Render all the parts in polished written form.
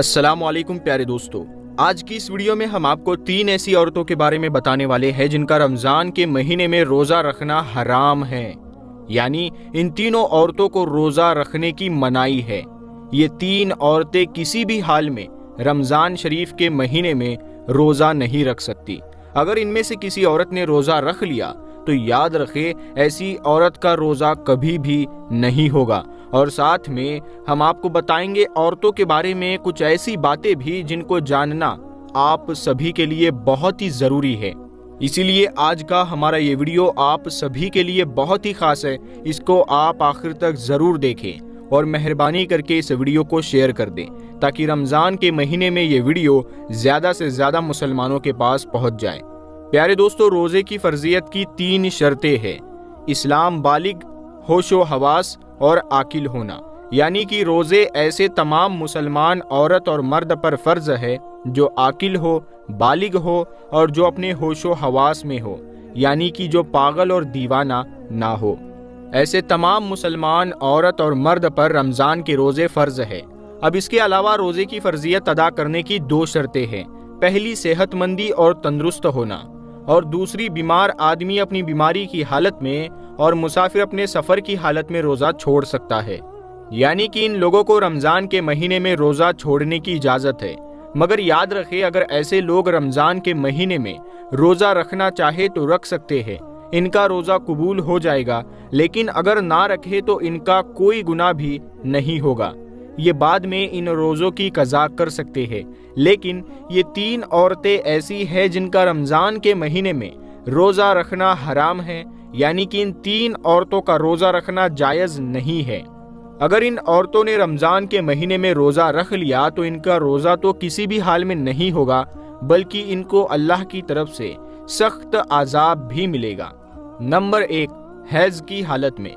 السلام علیکم پیارے دوستو، آج کی اس ویڈیو میں ہم آپ کو 3 ایسی عورتوں کے بارے میں بتانے والے ہیں جن کا رمضان کے مہینے میں روزہ رکھنا حرام ہے، یعنی ان تینوں عورتوں کو روزہ رکھنے کی منائی ہے۔ یہ 3 عورتیں کسی بھی حال میں رمضان شریف کے مہینے میں روزہ نہیں رکھ سکتی۔ اگر ان میں سے کسی عورت نے روزہ رکھ لیا تو یاد رکھے ایسی عورت کا روزہ کبھی بھی نہیں ہوگا، اور ساتھ میں ہم آپ کو بتائیں گے عورتوں کے بارے میں کچھ ایسی باتیں بھی جن کو جاننا آپ سبھی کے لیے بہت ہی ضروری ہے۔ اسی لیے آج کا ہمارا یہ ویڈیو آپ سبھی کے لیے بہت ہی خاص ہے، اس کو آپ آخر تک ضرور دیکھیں اور مہربانی کر کے اس ویڈیو کو شیئر کر دیں تاکہ رمضان کے مہینے میں یہ ویڈیو زیادہ سے زیادہ مسلمانوں کے پاس پہنچ جائے۔ پیارے دوستو، روزے کی فرضیت کی 3 شرطیں ہیں: اسلام، بالغ، ہوش و حواس اور عاقل ہونا، یعنی کہ روزے ایسے تمام مسلمان عورت اور مرد پر فرض ہے جو عاقل ہو، بالغ ہو اور جو اپنے ہوش و حواس میں ہو، یعنی کہ جو پاگل اور دیوانہ نہ ہو۔ ایسے تمام مسلمان عورت اور مرد پر رمضان کے روزے فرض ہے۔ اب اس کے علاوہ روزے کی فرضیت ادا کرنے کی 2 شرطیں ہیں: پہلی صحت مندی اور تندرست ہونا، اور دوسری بیمار آدمی اپنی بیماری کی حالت میں اور مسافر اپنے سفر کی حالت میں روزہ چھوڑ سکتا ہے، یعنی کہ ان لوگوں کو رمضان کے مہینے میں روزہ چھوڑنے کی اجازت ہے۔ مگر یاد رکھے اگر ایسے لوگ رمضان کے مہینے میں روزہ رکھنا چاہے تو رکھ سکتے ہیں، ان کا روزہ قبول ہو جائے گا، لیکن اگر نہ رکھے تو ان کا کوئی گناہ بھی نہیں ہوگا، یہ بعد میں ان روزوں کی قضا کر سکتے ہیں۔ لیکن یہ 3 عورتیں ایسی ہیں جن کا رمضان کے مہینے میں روزہ رکھنا حرام ہے، یعنی کہ ان 3 عورتوں کا روزہ رکھنا جائز نہیں ہے۔ اگر ان عورتوں نے رمضان کے مہینے میں روزہ رکھ لیا تو ان کا روزہ تو کسی بھی حال میں نہیں ہوگا، بلکہ ان کو اللہ کی طرف سے سخت عذاب بھی ملے گا۔ نمبر 1، حیض کی حالت میں۔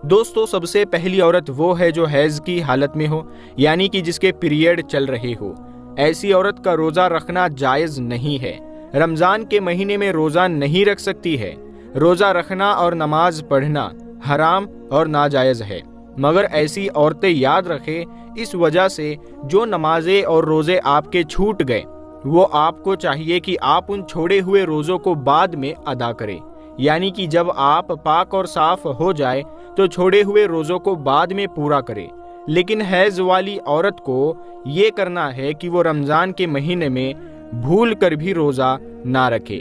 دوستو، سب سے پہلی عورت وہ ہے جو حیض کی حالت میں ہو، یعنی کہ جس کے پیریڈ چل رہے ہو۔ ایسی عورت کا روزہ رکھنا جائز نہیں ہے، رمضان کے مہینے میں روزہ نہیں رکھ سکتی ہے۔ روزہ رکھنا اور نماز پڑھنا حرام اور ناجائز ہے، مگر ایسی عورتیں یاد رکھیں اس وجہ سے جو نمازیں اور روزے آپ کے چھوٹ گئے وہ آپ کو چاہیے کہ آپ ان چھوڑے ہوئے روزوں کو بعد میں ادا کریں، یعنی کہ جب آپ پاک اور صاف ہو جائے تو چھوڑے ہوئے روزوں کو بعد میں پورا کریں۔ لیکن حیض والی عورت کو یہ کرنا ہے کہ وہ رمضان کے مہینے میں بھول کر بھی روزہ نہ رکھے۔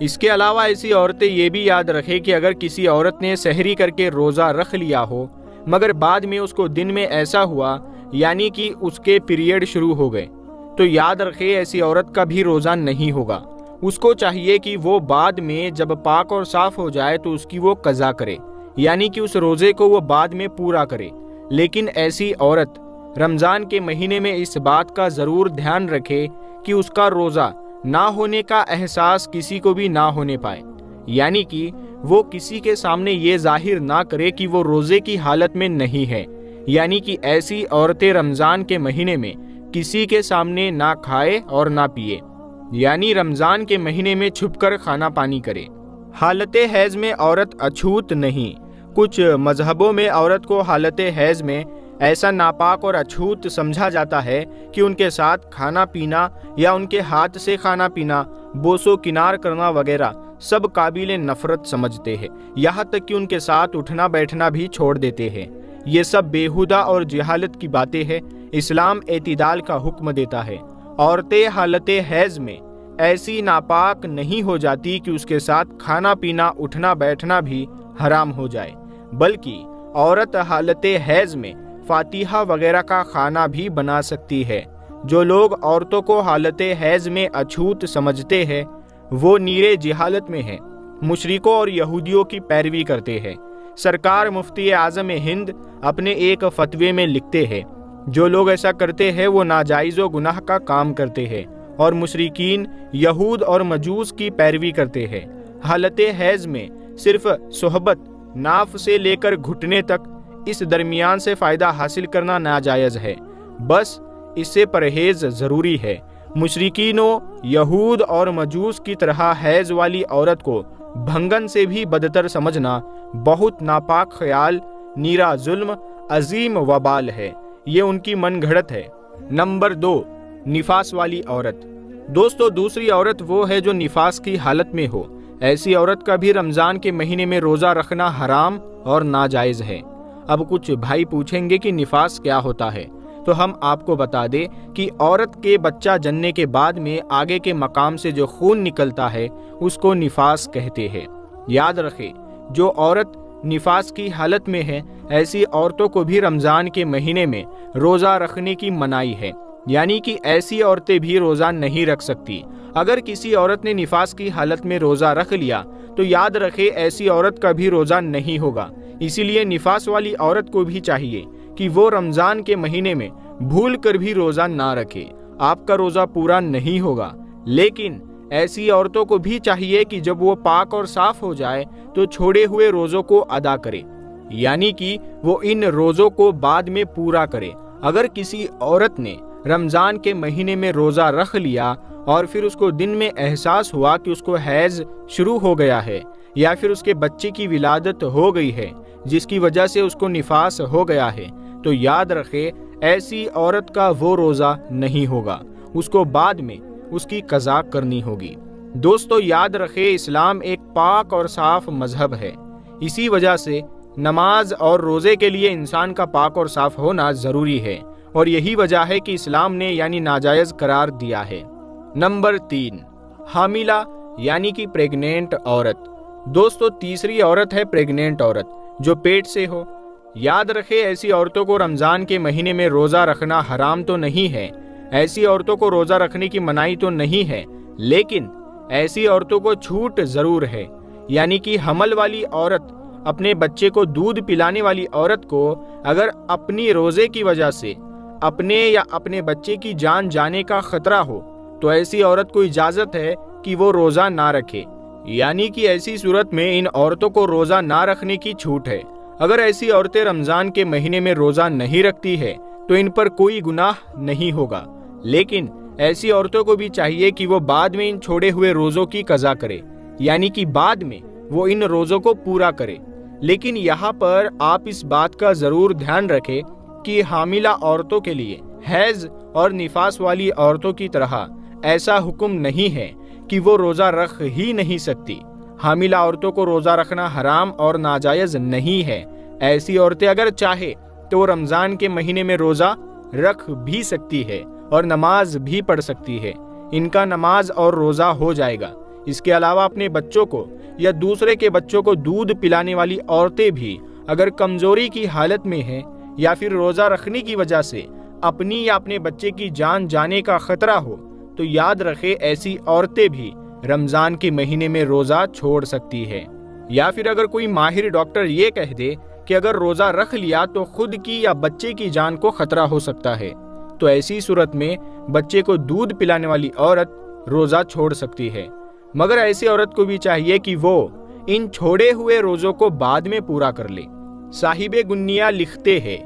اس کے علاوہ ایسی عورتیں یہ بھی یاد رکھیں کہ اگر کسی عورت نے سحری کر کے روزہ رکھ لیا ہو مگر بعد میں اس کو دن میں ایسا ہوا یعنی کہ اس کے پیریڈ شروع ہو گئے تو یاد رکھیں ایسی عورت کا بھی روزہ نہیں ہوگا۔ اس کو چاہیے کہ وہ بعد میں جب پاک اور صاف ہو جائے تو اس کی وہ قضا کرے، یعنی کہ اس روزے کو وہ بعد میں پورا کرے۔ لیکن ایسی عورت رمضان کے مہینے میں اس بات کا ضرور دھیان رکھے کہ اس کا روزہ نہ ہونے کا احساس کسی کو بھی نہ ہونے پائے، یعنی کہ وہ کسی کے سامنے یہ ظاہر نہ کرے کہ وہ روزے کی حالت میں نہیں ہے، یعنی کہ ایسی عورتیں رمضان کے مہینے میں کسی کے سامنے نہ کھائے اور نہ پیے، یعنی رمضان کے مہینے میں چھپ کر کھانا پانی کرے۔ حالت حیض میں عورت اچھوت نہیں۔ کچھ مذہبوں میں عورت کو حالت حیض میں ایسا ناپاک اور اچھوت سمجھا جاتا ہے کہ ان کے ساتھ کھانا پینا یا ان کے ہاتھ سے کھانا پینا، بوس و کنار کرنا وغیرہ سب قابل نفرت سمجھتے ہیں، یہاں تک کہ ان کے ساتھ اٹھنا بیٹھنا بھی چھوڑ دیتے ہیں۔ یہ سب بےہودہ اور جہالت کی باتیں ہیں۔ اسلام اعتدال کا حکم دیتا ہے۔ عورتیں حالت حیض میں ایسی ناپاک نہیں ہو جاتی کہ اس کے ساتھ کھانا پینا اٹھنا بیٹھنا بھی حرام ہو جائے، بلکہ عورت حالت حیض میں فاتحہ وغیرہ کا کھانا بھی بنا سکتی ہے۔ جو لوگ عورتوں کو حالت حیض میں اچھوت سمجھتے ہیں وہ نیرے جہالت میں ہیں، مشرکوں اور یہودیوں کی پیروی کرتے ہیں۔ سرکار مفتی اعظم ہند اپنے ایک فتوے میں لکھتے ہیں، جو لوگ ایسا کرتے ہیں وہ ناجائز و گناہ کا کام کرتے ہیں اور مشرکین یہود اور مجوس کی پیروی کرتے ہیں۔ حالت حیض میں صرف صحبت ناف سے لے کر گھٹنے تک اس درمیان سے فائدہ حاصل کرنا ناجائز ہے، بس اس سے پرہیز ضروری ہے۔ مشرکینوں، یہود اور مجوس کی طرح حیض والی عورت کو بھنگن سے بھی بدتر سمجھنا بہت ناپاک خیال، نیرا ظلم، عظیم وبال ہے۔ یہ ان کی من گھڑت ہے۔ नंबर 2, निफास वाली औरत। दोस्तों, दूसरी औरत वो है जो निफास की हालत में हो। ऐसी औरत का भी रमजान के महीने में रोजा रखना हराम और नाजायज है। अब कुछ भाई पूछेंगे कि निफास क्या होता है, तो हम आपको बता दें कि औरत के बच्चा जनने के बाद में आगे के मकाम से जो खून निकलता है उसको निफास कहते हैं। याद रखें, जो औरत निफास की हालत में है, ऐसी औरतों को भी रमजान के महीने में रोजा रखने की मनाही है, यानी कि ऐसी औरतें भी रोजा नहीं रख सकती। अगर किसी औरत ने निफास की हालत में रोजा रख लिया तो याद रखे ऐसी औरत का भी रोजा नहीं होगा। इसीलिए निफास वाली औरत को भी चाहिए कि वो रमजान के महीने में भूल कर भी रोजा ना रखे, आपका रोजा पूरा नहीं होगा। लेकिन ऐसी औरतों को भी चाहिए कि जब वो पाक और साफ हो जाए तो छोड़े हुए रोजों को अदा करे, यानी कि वो इन रोजों को बाद में पूरा करे। अगर किसी औरत ने रमजान के महीने में रोजा रख लिया और फिर उसको दिन में एहसास हुआ कि उसको हैज शुरू हो गया है या फिर उसके बच्चे की विलादत हो गई है जिसकी वजह से उसको निफास हो गया है, तो याद रखे ऐसी औरत का वो रोजा नहीं होगा, उसको बाद में उसकी कज़ा करनी होगी। दोस्तों, याद रखे इस्लाम एक पाक और साफ मजहब है। इसी वजह से नमाज और रोजे के लिए इंसान का पाक और साफ होना जरूरी है और यही वजह है कि इस्लाम ने यानी नाजायज करार दिया है। नंबर 3, हामिला यानी कि प्रेग्नेंट औरत। दोस्तों, तीसरी औरत है प्रेग्नेंट औरत जो पेट से हो। याद रखे ऐसी औरतों को रमजान के महीने में रोजा रखना हराम तो नहीं है, ऐसी औरतों को रोजा रखने की मनाही तो नहीं है, लेकिन ऐसी औरतों को छूट जरूर है। यानी कि हमल वाली औरत, अपने बच्चे को दूध पिलाने वाली औरत को अगर अपनी रोजे की वजह से अपने या अपने बच्चे की जान जाने का खतरा हो तो ऐसी औरत को इजाजत है कि वो रोजा ना रखे, यानी कि ऐसी सूरत में इन औरतों को रोजा ना रखने की छूट है। अगर ऐसी औरतें रमजान के महीने में रोजा नहीं रखती है तो इन पर कोई गुनाह नहीं होगा, लेकिन ऐसी औरतों को भी चाहिए कि वो बाद में इन छोड़े हुए रोजों की कज़ा करे, यानी कि बाद में वो इन रोजों को पूरा करे। लेकिन यहाँ पर आप इस बात का जरूर ध्यान रखें कि हामिला औरतों के लिए हैज और निफास वाली औरतों की तरह ऐसा हुक्म नहीं है कि वो रोजा रख ही नहीं सकती। हामिला औरतों को रोजा रखना हराम और नाजायज नहीं है। ऐसी औरतें अगर चाहे तो रमजान के महीने में रोजा रख भी सकती है और नमाज भी पढ़ सकती है, इनका नमाज और रोजा हो जाएगा। इसके अलावा अपने बच्चों को या दूसरे के बच्चों को दूध पिलाने वाली औरतें भी अगर कमजोरी की हालत में हैं या फिर रोजा रखने की वजह से अपनी या अपने बच्चे की जान जाने का खतरा हो तो याद रखे ऐसी औरतें भी रमजान के महीने में रोजा छोड़ सकती है। या फिर अगर कोई माहिर डॉक्टर ये कह दे कि अगर रोजा रख लिया तो खुद की या बच्चे की जान को खतरा हो सकता है, तो ऐसी सूरत में बच्चे को दूध पिलाने वाली औरत रोजा छोड़ सकती है। मगर ऐसी औरत को भी चाहिए कि वो इन छोड़े हुए रोजों को बाद में पूरा कर ले। साहिबे गुन्निया लिखते हैं,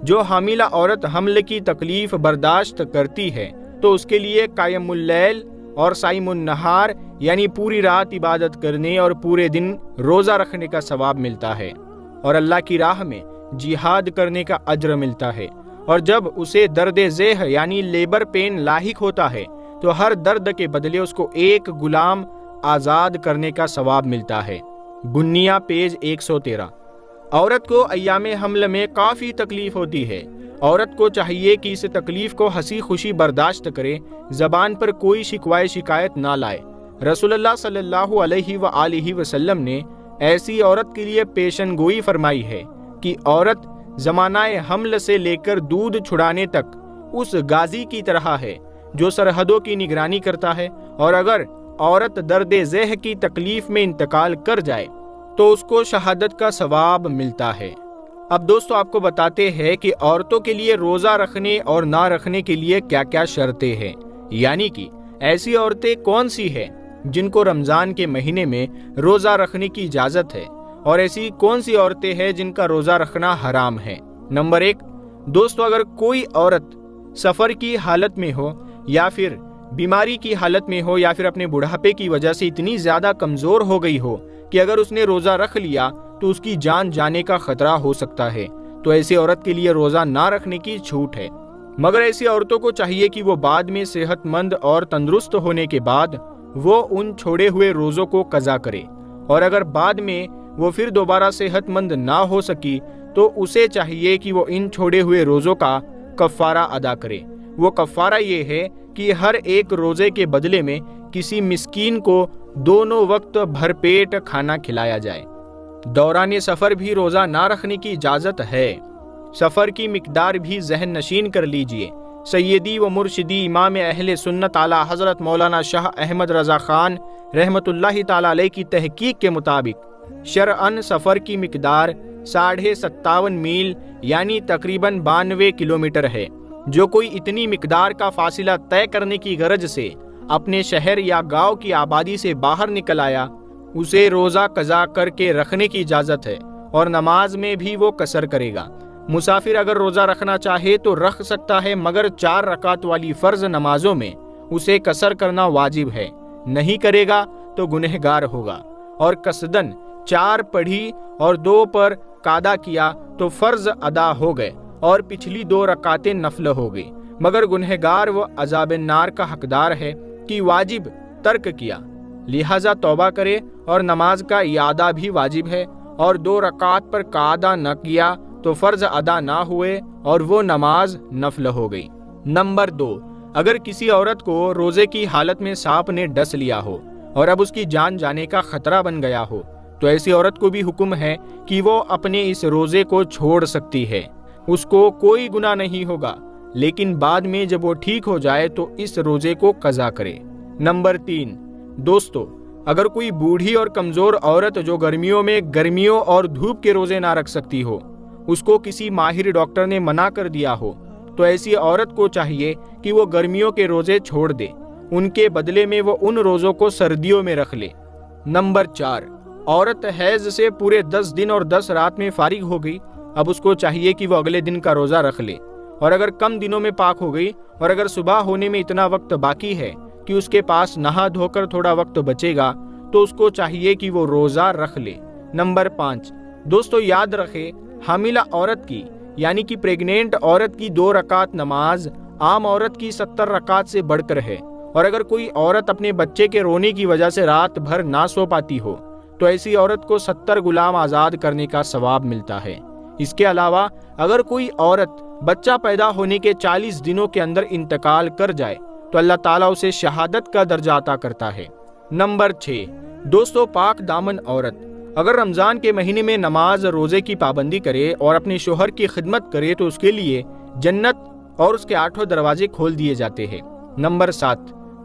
जो हामिला औरत हमल की तकलीफ बर्दाश्त करती है तो उसके लिए कायमुल लैल और साइमुन नहार यानी पूरी रात इबादत करने और पूरे दिन रोजा रखने का सवाब मिलता है और अल्लाह की राह में जिहाद करने का अज्र मिलता है। और जब उसे दर्द ज़ेह यानी लेबर पेन लाहिक होता है तो हर दर्द के बदले उसको एक गुलाम आज़ाद करने का सवाब मिलता है। गुन्निया पेज 113। औरत को अय्यामे हमल में काफ़ी तकलीफ होती है। औरत को चाहिए कि इस तकलीफ को हंसी खुशी बर्दाश्त करे, ज़बान पर कोई शिकवाए शिकायत ना लाए। रसूलुल्लाह सल्लल्लाहु अलैहि वसल्लम ने ऐसी औरत के लिए पेशन गोई फरमाई है कि औरत ज़मानाए हमल से लेकर दूध छुड़ाने तक उस गाजी की तरह है जो सरहदों की निगरानी करता है, और अगर औरत दर्द ज़ेह की तकलीफ में इंतकाल कर जाए तो उसको शहादत का सवाब मिलता है। अब दोस्तों, आपको बताते हैं कि औरतों के लिए रोज़ा रखने और ना रखने के लिए क्या क्या शर्तें हैं, यानी कि ऐसी औरतें कौन सी हैं जिनको रमज़ान के महीने में रोज़ा रखने की इजाज़त है और ऐसी कौन सी औरतें हैं जिनका रोज़ा रखना हराम है। नंबर 1, दोस्तों, अगर कोई औरत सफ़र की हालत में हो या फिर बीमारी की हालत में हो या फिर अपने बुढ़ापे की वजह से इतनी ज़्यादा कमज़ोर हो गई हो कि अगर उसने रोज़ा रख लिया तो उसकी जान जाने का खतरा हो सकता है, तो ऐसी औरत के लिए रोज़ा ना रखने की छूट है। मगर ऐसी औरतों को चाहिए कि वो बाद में सेहतमंद और तंदुरुस्त होने के बाद वो उन छोड़े हुए रोज़ों को कज़ा करे, और अगर बाद में वो फिर दोबारा सेहतमंद ना हो सकी तो उसे चाहिए कि वो इन छोड़े हुए रोज़ों का कफ़ारा अदा करे। वो कफ़ारा ये है कि हर एक रोज़े के बदले में किसी मिस्कीन को दोनों वक्त भरपेट खाना खिलाया जाए। दौरान सफ़र भी रोज़ा ना रखने की इजाज़त है। सफ़र की मिकदार भी ज़हन नशीन कर लीजिए। सैयदी व मुर्शिदी इमाम अहले सुन्नत आला हज़रत मौलाना शाह अहमद रज़ा ख़ान रहमतुल्लाहि ताला अलैह की तहकीक के मुताबिक शरअन सफ़र की मिकदार 57.5 मील यानी तकरीबन 92 किलोमीटर है। जो कोई इतनी मिकदार का फासिला तय करने की गरज से अपने शहर या गांव की आबादी से बाहर निकल आया, उसे रोज़ा कज़ा करके रखने की इजाज़त है और नमाज में भी वो कसर करेगा। मुसाफिर अगर रोज़ा रखना चाहे तो रख सकता है, मगर 4 रकात वाली फ़र्ज नमाजों में उसे कसर करना वाजिब है। नहीं करेगा तो गुनहगार होगा। और कसदन 4 पढ़ी और 2 पर कादा किया तो फ़र्ज अदा हो गए और पिछली 2 रकातें नफल हो गई, मगर गुनहगार व अज़ाब नार का हकदार है कि वाजिब तर्क किया, लिहाजा तौबा करे और नमाज का इयादा भी वाजिब है। और 2 रकात पर कादा न किया तो फ़र्ज अदा ना हुए और वो नमाज नफल हो गई। नंबर 2, अगर किसी औरत को रोज़े की हालत में सांप ने डस लिया हो और अब उसकी जान जाने का खतरा बन गया हो, तो ऐसी औरत को भी हुक्म है कि वो अपने इस रोज़े को छोड़ सकती है। उसको कोई गुनाह नहीं होगा, लेकिन बाद में जब वो ठीक हो जाए तो इस रोज़े को कज़ा करे। नंबर 3, दोस्तों, अगर कोई बूढ़ी और कमज़ोर औरत जो गर्मियों और धूप के रोज़े ना रख सकती हो, उसको किसी माहिर डॉक्टर ने मना कर दिया हो, तो ऐसी औरत को चाहिए कि वो गर्मियों के रोज़े छोड़ दे। उनके बदले में वो उन रोज़ों को सर्दियों में रख ले। नंबर 4, औरत हैज़ से पूरे 10 दिन और 10 रात में फारिग हो गई, अब उसको चाहिए कि वो अगले दिन का रोज़ा रख ले। और अगर कम दिनों में पाक हो गई और अगर सुबह होने में इतना वक्त बाकी है कि उसके पास नहा धोकर थोड़ा वक्त बचेगा, तो उसको चाहिए कि वो रोज़ा रख ले। नंबर 5, दोस्तों याद रखें, हामिला औरत की यानी कि प्रेग्नेंट औरत की 2 रकात नमाज आम औरत की 70 रकात से बढ़कर है। और अगर कोई औरत अपने बच्चे के रोने की वजह से रात भर ना सो पाती हो, तो ऐसी औरत को 70 गुलाम आज़ाद करने का सवाब मिलता है। इसके अलावा अगर कोई औरत बच्चा पैदा होने के 40 दिनों के अंदर इंतकाल कर जाए, तो अल्लाह ताला उसे शहादत का दर्जा अता करता है। नंबर 6, दोस्तों, पाक दामन औरत अगर रमज़ान के महीने में नमाज रोज़े की पाबंदी करे और अपने शोहर की खिदमत करे तो उसके लिए जन्नत और उसके 8 दरवाजे खोल दिए जाते हैं। नंबर 7,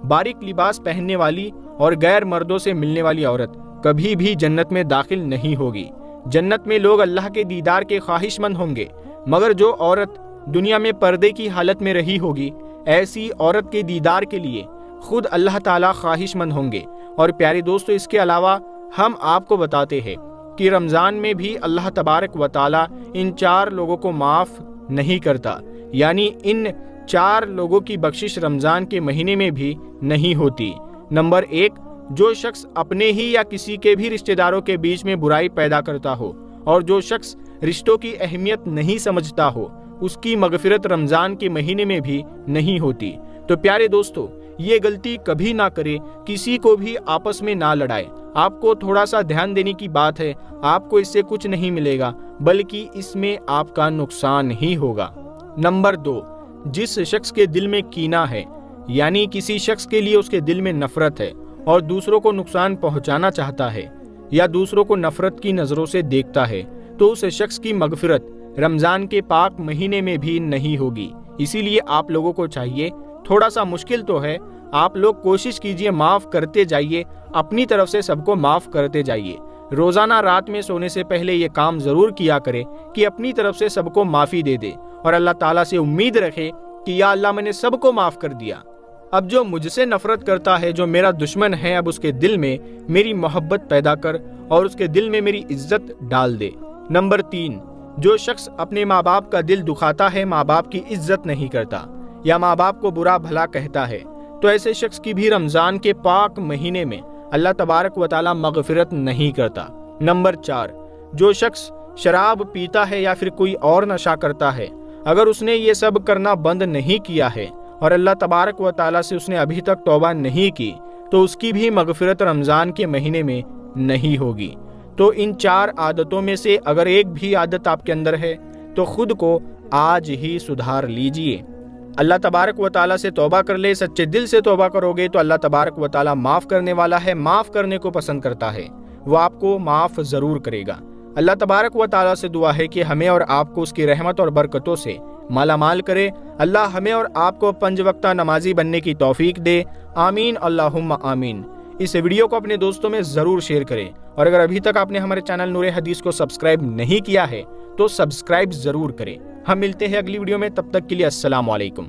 बारीक लिबास पहनने वाली और गैर मर्दों से मिलने वाली औरत कभी भी जन्नत में दाखिल नहीं होगी। जन्नत में लोग अल्लाह के दीदार के ख्वाहिशमंद होंगे, मगर जो औरत दुनिया में पर्दे की हालत में रही होगी, ऐसी औरत के दीदार के लिए खुद अल्लाह ताला ख्वाहिशमंद होंगे। और प्यारे दोस्तों, इसके अलावा हम आपको बताते हैं कि रमज़ान में भी अल्लाह तबारक व ताला इन 4 लोगों को माफ़ नहीं करता, यानी इन 4 लोगों की बख्शिश रमज़ान के महीने में भी नहीं होती। नंबर 1, जो शख्स अपने ही या किसी के भी रिश्तेदारों के बीच में बुराई पैदा करता हो और जो शख्स रिश्तों की अहमियत नहीं समझता हो, उसकी मगफिरत रमज़ान के महीने में भी नहीं होती। तो प्यारे दोस्तों, ये गलती कभी ना करें, किसी को भी आपस में ना लड़ाए। आपको थोड़ा सा ध्यान देने की बात है, आपको इससे कुछ नहीं मिलेगा, बल्कि इसमें आपका नुकसान ही होगा। नंबर 2, जिस शख्स के दिल में कीना है, यानी किसी शख्स के लिए उसके दिल में नफरत है और दूसरों को नुकसान पहुंचाना चाहता है या दूसरों को नफरत की नज़रों से देखता है, तो उस शख्स की मगफिरत रमज़ान के पाक महीने में भी नहीं होगी। इसीलिए आप लोगों को चाहिए, थोड़ा सा मुश्किल तो है, आप लोग कोशिश कीजिए, माफ़ करते जाइए, अपनी तरफ से सबको माफ़ करते जाइए। रोज़ाना रात में सोने से पहले ये काम ज़रूर किया करें कि अपनी तरफ से सबको माफ़ी दे दे और अल्लाह ताला से उम्मीद रखे कि या अल्लाह, मैंने सबको माफ़ कर दिया। अब जो मुझसे नफरत करता है, जो मेरा दुश्मन है, अब उसके दिल में मेरी मोहब्बत पैदा कर और उसके दिल में मेरी इज्जत डाल दे। नंबर 3, जो शख्स अपने माँ बाप का दिल दुखाता है, माँ बाप की इज्जत नहीं करता या माँ बाप को बुरा भला कहता है, तो ऐसे शख्स की भी रमज़ान के पाक महीने में अल्लाह तबारक व ताला मगफिरत नहीं करता। नंबर 4, जो शख्स शराब पीता है या फिर कोई और नशा करता है اگر اس نے یہ سب کرنا بند نہیں کیا ہے اور اللہ تبارک و تعالیٰ سے اس نے ابھی تک توبہ نہیں کی تو اس کی بھی مغفرت رمضان کے مہینے میں نہیں ہوگی۔ تو ان 4 عادتوں میں سے اگر ایک بھی عادت آپ کے اندر ہے تو خود کو آج ہی سدھار لیجئے۔ اللہ تبارک و تعالیٰ سے توبہ کر لے، سچے دل سے توبہ کرو گے تو اللہ تبارک و تعالیٰ معاف کرنے والا ہے، معاف کرنے کو پسند کرتا ہے، وہ آپ کو معاف ضرور کرے گا۔ اللہ تبارک و تعالیٰ سے دعا ہے کہ ہمیں اور آپ کو اس کی رحمت اور برکتوں سے مالا مال کرے۔ اللہ ہمیں اور آپ کو 5 وقتہ نمازی بننے کی توفیق دے، آمین اللہم آمین۔ اس ویڈیو کو اپنے دوستوں میں ضرور شیئر کریں، اور اگر ابھی تک آپ نے ہمارے چینل نور حدیث کو سبسکرائب نہیں کیا ہے تو سبسکرائب ضرور کریں۔ ہم ملتے ہیں اگلی ویڈیو میں، تب تک کے لیے السلام علیکم۔